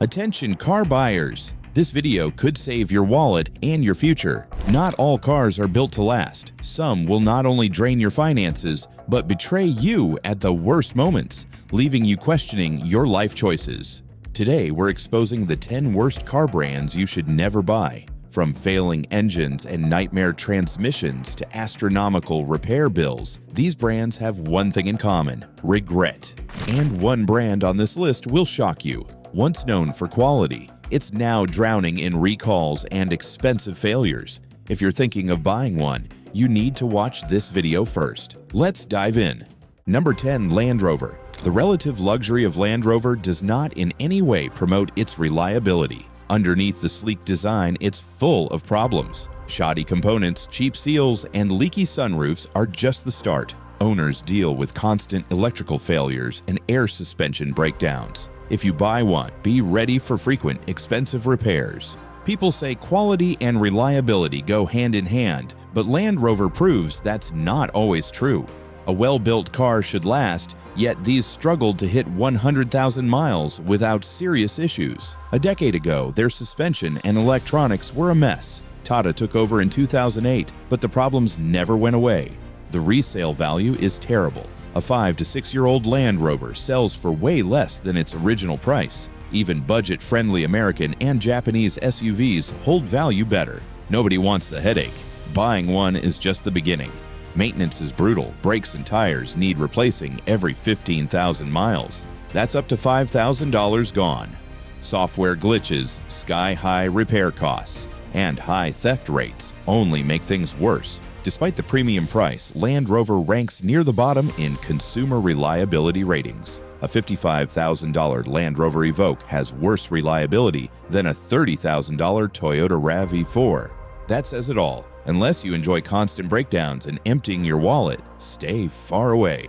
Attention car buyers! This video could save your wallet and your future. Not all cars are built to last. Some will not only drain your finances, but betray you at the worst moments, leaving you questioning your life choices. Today, we're exposing the 10 worst car brands you should never buy. From failing engines and nightmare transmissions to astronomical repair bills, these brands have one thing in common: regret. And one brand on this list will shock you. Once known for quality, it's now drowning in recalls and expensive failures. If you're thinking of buying one, you need to watch this video first. Let's dive in. Number 10. Land Rover. The relative luxury of Land Rover does not in any way promote its reliability. Underneath the sleek design, it's full of problems. Shoddy components, cheap seals, and leaky sunroofs are just the start. Owners deal with constant electrical failures and air suspension breakdowns. If you buy one, be ready for frequent, expensive repairs. People say quality and reliability go hand in hand, but Land Rover proves that's not always true. A well-built car should last, yet these struggled to hit 100,000 miles without serious issues. A decade ago, their suspension and electronics were a mess. Tata took over in 2008, but the problems never went away. The resale value is terrible. A 5 to 6-year-old Land Rover sells for way less than its original price. Even budget-friendly American and Japanese SUVs hold value better. Nobody wants the headache. Buying one is just the beginning. Maintenance is brutal. Brakes and tires need replacing every 15,000 miles. That's up to $5,000 gone. Software glitches, sky-high repair costs, and high theft rates only make things worse. Despite the premium price, Land Rover ranks near the bottom in consumer reliability ratings. A $55,000 Land Rover Evoque has worse reliability than a $30,000 Toyota RAV4. That says it all. Unless you enjoy constant breakdowns and emptying your wallet, stay far away.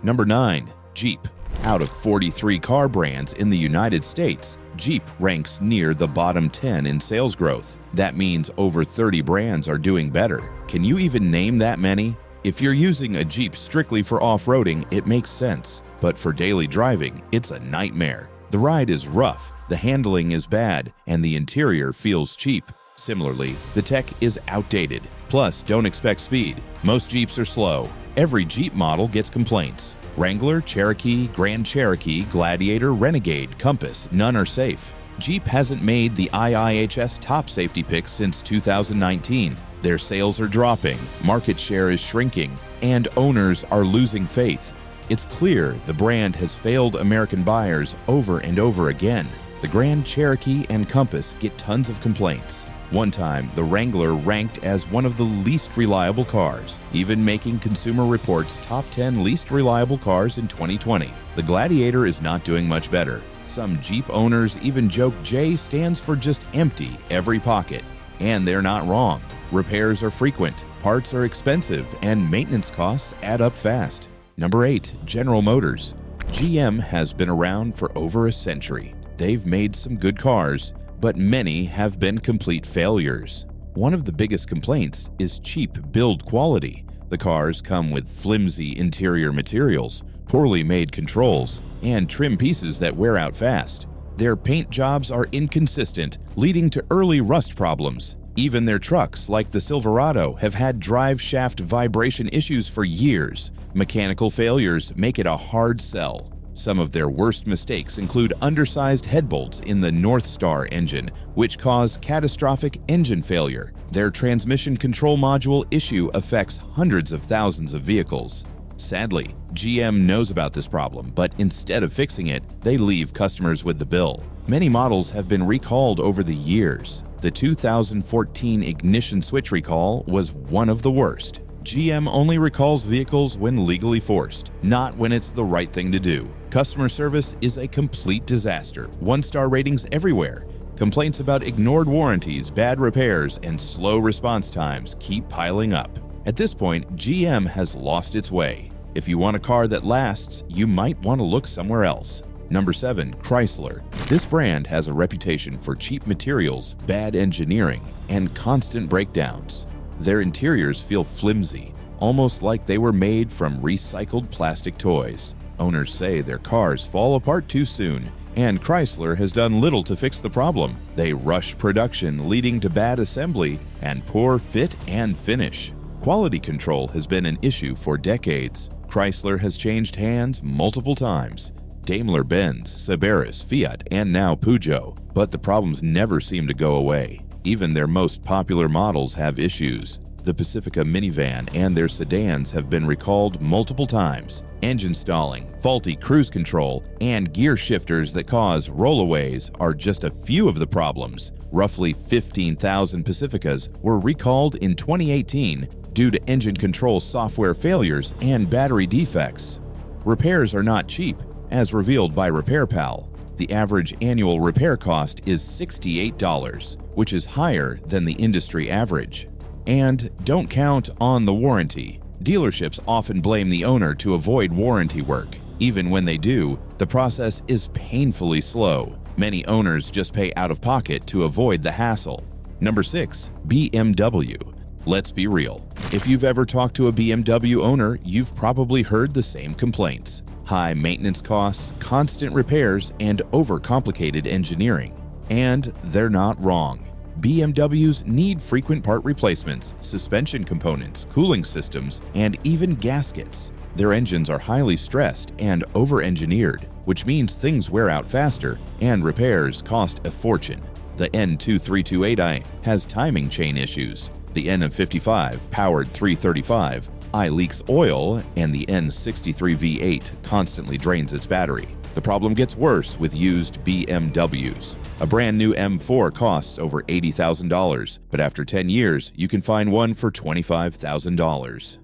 Number 9. Jeep. Out of 43 car brands in the United States, Jeep ranks near the bottom 10 in sales growth. That means over 30 brands are doing better. Can you even name that many? If you're using a Jeep strictly for off-roading, it makes sense. But for daily driving, it's a nightmare. The ride is rough, the handling is bad, and the interior feels cheap. Similarly, the tech is outdated. Plus, don't expect speed. Most Jeeps are slow. Every Jeep model gets complaints. Wrangler, Cherokee, Grand Cherokee, Gladiator, Renegade, Compass, none are safe. Jeep hasn't made the IIHS top safety picks since 2019. Their sales are dropping, market share is shrinking, and owners are losing faith. It's clear the brand has failed American buyers over and over again. The Grand Cherokee and Compass get tons of complaints. One time, the Wrangler ranked as one of the least reliable cars, even making Consumer Reports' top 10 least reliable cars in 2020. The Gladiator is not doing much better. Some Jeep owners even joke J stands for just empty every pocket. And they're not wrong. Repairs are frequent, parts are expensive, and maintenance costs add up fast. Number 8. General Motors. GM has been around for over a century. They've made some good cars, but many have been complete failures. One of the biggest complaints is cheap build quality. The cars come with flimsy interior materials, poorly made controls, and trim pieces that wear out fast. Their paint jobs are inconsistent, leading to early rust problems. Even their trucks, like the Silverado, have had drive shaft vibration issues for years. Mechanical failures make it a hard sell. Some of their worst mistakes include undersized head bolts in the North Star engine, which cause catastrophic engine failure. Their transmission control module issue affects hundreds of thousands of vehicles. Sadly, GM knows about this problem, but instead of fixing it, they leave customers with the bill. Many models have been recalled over the years. The 2014 ignition switch recall was one of the worst. GM only recalls vehicles when legally forced, not when it's the right thing to do. Customer service is a complete disaster. 1-star ratings everywhere. Complaints about ignored warranties, bad repairs, and slow response times keep piling up. At this point, GM has lost its way. If you want a car that lasts, you might want to look somewhere else. Number 7. Chrysler. This brand has a reputation for cheap materials, bad engineering, and constant breakdowns. Their interiors feel flimsy, almost like they were made from recycled plastic toys. Owners say their cars fall apart too soon, and Chrysler has done little to fix the problem. They rush production, leading to bad assembly and poor fit and finish. Quality control has been an issue for decades. Chrysler has changed hands multiple times. Daimler-Benz, Cerberus, Fiat, and now Peugeot, but the problems never seem to go away. Even their most popular models have issues. The Pacifica minivan and their sedans have been recalled multiple times. Engine stalling, faulty cruise control, and gear shifters that cause rollaways are just a few of the problems. Roughly 15,000 Pacificas were recalled in 2018 due to engine control software failures and battery defects. Repairs are not cheap, as revealed by RepairPal. The average annual repair cost is $68, which is higher than the industry average. And don't count on the warranty. Dealerships often blame the owner to avoid warranty work. Even when they do, the process is painfully slow. Many owners just pay out of pocket to avoid the hassle. Number 6. BMW. Let's be real. If you've ever talked to a BMW owner, you've probably heard the same complaints. High maintenance costs, constant repairs, and overcomplicated engineering. And they're not wrong. BMWs need frequent part replacements, suspension components, cooling systems, and even gaskets. Their engines are highly stressed and over-engineered, which means things wear out faster and repairs cost a fortune. The N2328i has timing chain issues. The N55 powered 335 leaks oil, and the N63 V8 constantly drains its battery. The problem gets worse with used BMWs. A brand new M4 costs over $80,000, but after 10 years, you can find one for $25,000.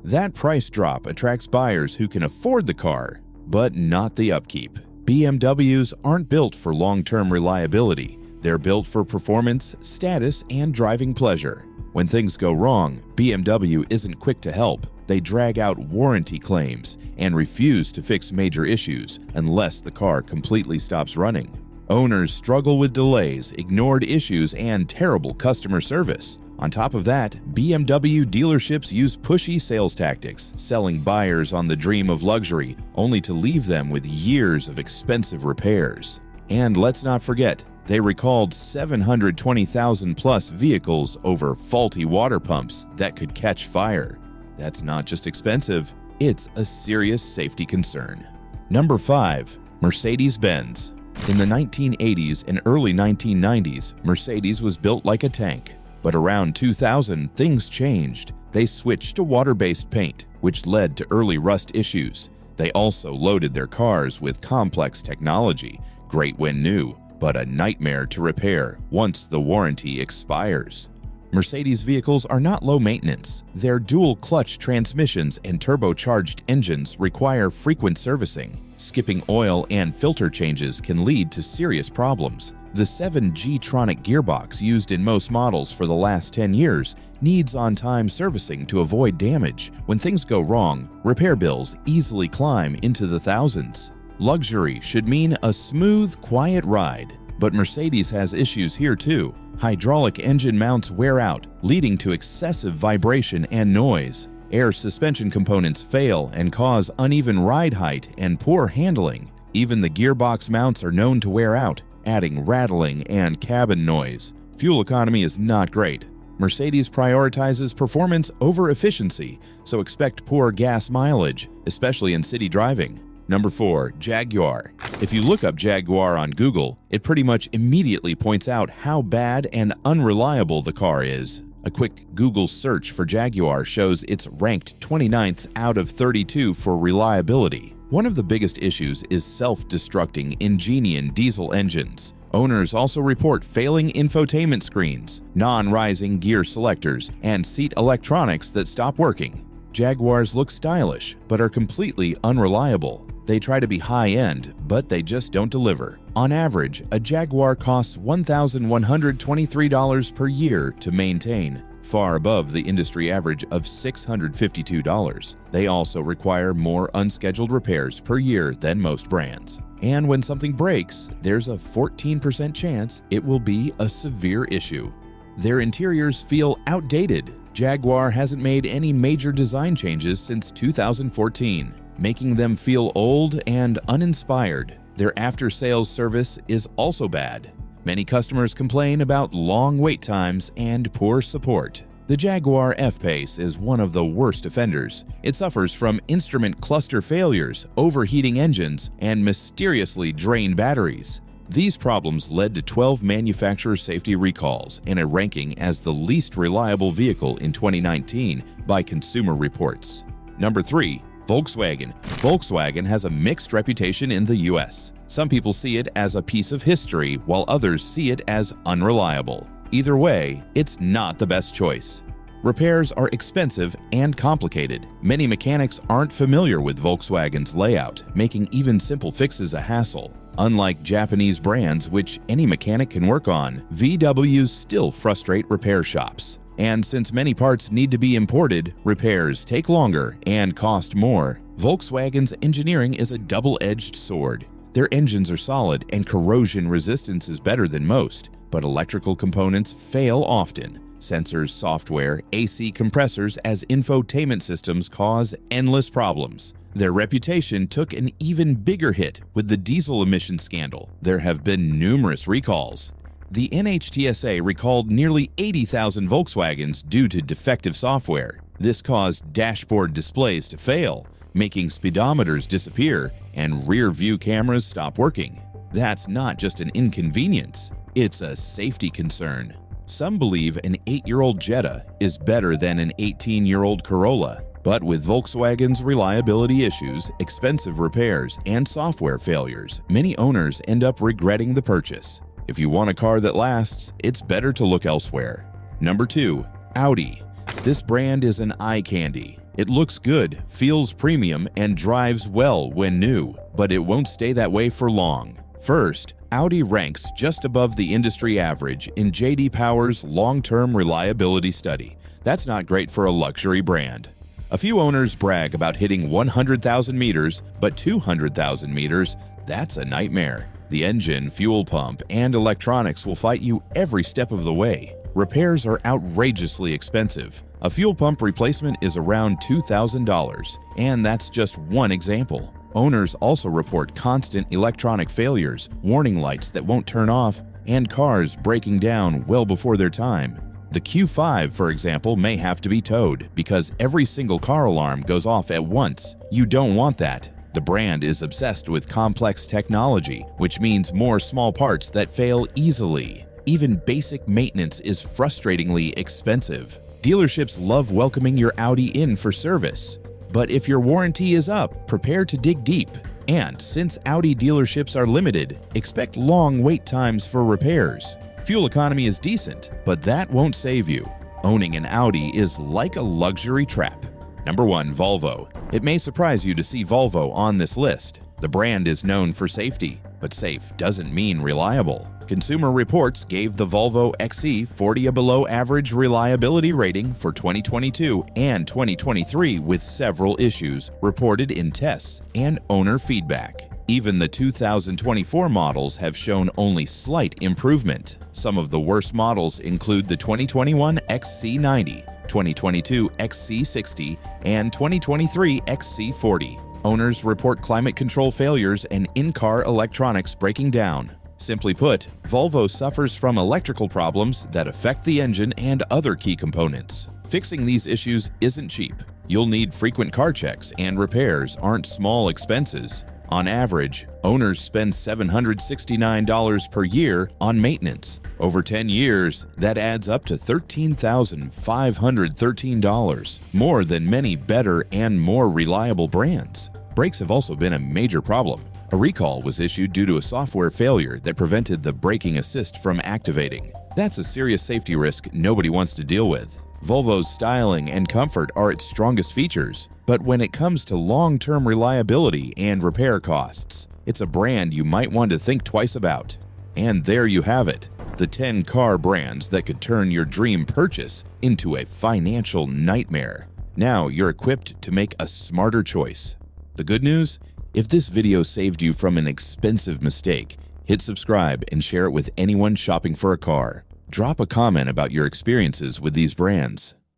That price drop attracts buyers who can afford the car, but not the upkeep. BMWs aren't built for long-term reliability. They're built for performance, status, and driving pleasure. When things go wrong, BMW isn't quick to help. They drag out warranty claims and refuse to fix major issues unless the car completely stops running. Owners struggle with delays, ignored issues, and terrible customer service. On top of that, BMW dealerships use pushy sales tactics, selling buyers on the dream of luxury, only to leave them with years of expensive repairs. And let's not forget, they recalled 720,000 plus vehicles over faulty water pumps that could catch fire. That's not just expensive, it's a serious safety concern. Number 5. Mercedes-Benz. In the 1980s and early 1990s, Mercedes was built like a tank. But around 2000, things changed. They switched to water-based paint, which led to early rust issues. They also loaded their cars with complex technology, great when new, but a nightmare to repair once the warranty expires. Mercedes vehicles are not low maintenance. Their dual-clutch transmissions and turbocharged engines require frequent servicing. Skipping oil and filter changes can lead to serious problems. The 7G-tronic gearbox used in most models for the last 10 years needs on-time servicing to avoid damage. When things go wrong, repair bills easily climb into the thousands. Luxury should mean a smooth, quiet ride, but Mercedes has issues here too. Hydraulic engine mounts wear out, leading to excessive vibration and noise. Air suspension components fail and cause uneven ride height and poor handling. Even the gearbox mounts are known to wear out, adding rattling and cabin noise. Fuel economy is not great. Mercedes prioritizes performance over efficiency, so expect poor gas mileage, especially in city driving. Number 4. Jaguar. If you look up Jaguar on Google, it pretty much immediately points out how bad and unreliable the car is. A quick Google search for Jaguar shows it's ranked 29th out of 32 for reliability. One of the biggest issues is self-destructing Ingenian diesel engines. Owners also report failing infotainment screens, non-rising gear selectors, and seat electronics that stop working. Jaguars look stylish, but are completely unreliable. They try to be high-end, but they just don't deliver. On average, a Jaguar costs $1,123 per year to maintain, far above the industry average of $652. They also require more unscheduled repairs per year than most brands. And when something breaks, there's a 14% chance it will be a severe issue. Their interiors feel outdated. Jaguar hasn't made any major design changes since 2014. Making them feel old and uninspired. Their after-sales service is also bad. Many customers complain about long wait times and poor support. The Jaguar F-Pace is one of the worst offenders. It suffers from instrument cluster failures, overheating engines, and mysteriously drained batteries. These problems led to 12 manufacturer safety recalls and a ranking as the least reliable vehicle in 2019 by Consumer Reports. Number 3. Volkswagen. Volkswagen has a mixed reputation in the US. Some people see it as a piece of history, while others see it as unreliable. Either way, it's not the best choice. Repairs are expensive and complicated. Many mechanics aren't familiar with Volkswagen's layout, making even simple fixes a hassle. Unlike Japanese brands, which any mechanic can work on, VWs still frustrate repair shops. And since many parts need to be imported, repairs take longer and cost more. Volkswagen's engineering is a double-edged sword. Their engines are solid and corrosion resistance is better than most, but electrical components fail often. Sensors, software, AC compressors as infotainment systems cause endless problems. Their reputation took an even bigger hit with the diesel emission scandal. There have been numerous recalls. The NHTSA recalled nearly 80,000 Volkswagens due to defective software. This caused dashboard displays to fail, making speedometers disappear and rear-view cameras stop working. That's not just an inconvenience, it's a safety concern. Some believe an 8-year-old Jetta is better than an 18-year-old Corolla. But with Volkswagen's reliability issues, expensive repairs, and software failures, many owners end up regretting the purchase. If you want a car that lasts, it's better to look elsewhere. Number 2. Audi. This brand is an eye candy. It looks good, feels premium, and drives well when new, but it won't stay that way for long. First, Audi ranks just above the industry average in J.D. Power's long-term reliability study. That's not great for a luxury brand. A few owners brag about hitting 100,000 meters, but 200,000 meters, that's a nightmare. The engine, fuel pump, and electronics will fight you every step of the way. Repairs are outrageously expensive. A fuel pump replacement is around $2,000, and that's just one example. Owners also report constant electronic failures, warning lights that won't turn off, and cars breaking down well before their time. The Q5, for example, may have to be towed because every single car alarm goes off at once. You don't want that. The brand is obsessed with complex technology, which means more small parts that fail easily. Even basic maintenance is frustratingly expensive. Dealerships love welcoming your Audi in for service. But if your warranty is up, prepare to dig deep. And since Audi dealerships are limited, expect long wait times for repairs. Fuel economy is decent, but that won't save you. Owning an Audi is like a luxury trap. Number 1. Volvo. It may surprise you to see Volvo on this list. The brand is known for safety, but safe doesn't mean reliable. Consumer Reports gave the Volvo XC40 a below average reliability rating for 2022 and 2023 with several issues reported in tests and owner feedback. Even the 2024 models have shown only slight improvement. Some of the worst models include the 2021 XC90, 2022 XC60, and 2023 XC40. Owners report climate control failures and in-car electronics breaking down. Simply put, Volvo suffers from electrical problems that affect the engine and other key components. Fixing these issues isn't cheap. You'll need frequent car checks, and repairs aren't small expenses. On average, owners spend $769 per year on maintenance. Over 10 years, that adds up to $13,513, more than many better and more reliable brands. Brakes have also been a major problem. A recall was issued due to a software failure that prevented the braking assist from activating. That's a serious safety risk nobody wants to deal with. Volvo's styling and comfort are its strongest features, but when it comes to long-term reliability and repair costs, it's a brand you might want to think twice about. And there you have it, the 10 car brands that could turn your dream purchase into a financial nightmare. Now you're equipped to make a smarter choice. The good news? If this video saved you from an expensive mistake, hit subscribe and share it with anyone shopping for a car. Drop a comment about your experiences with these brands.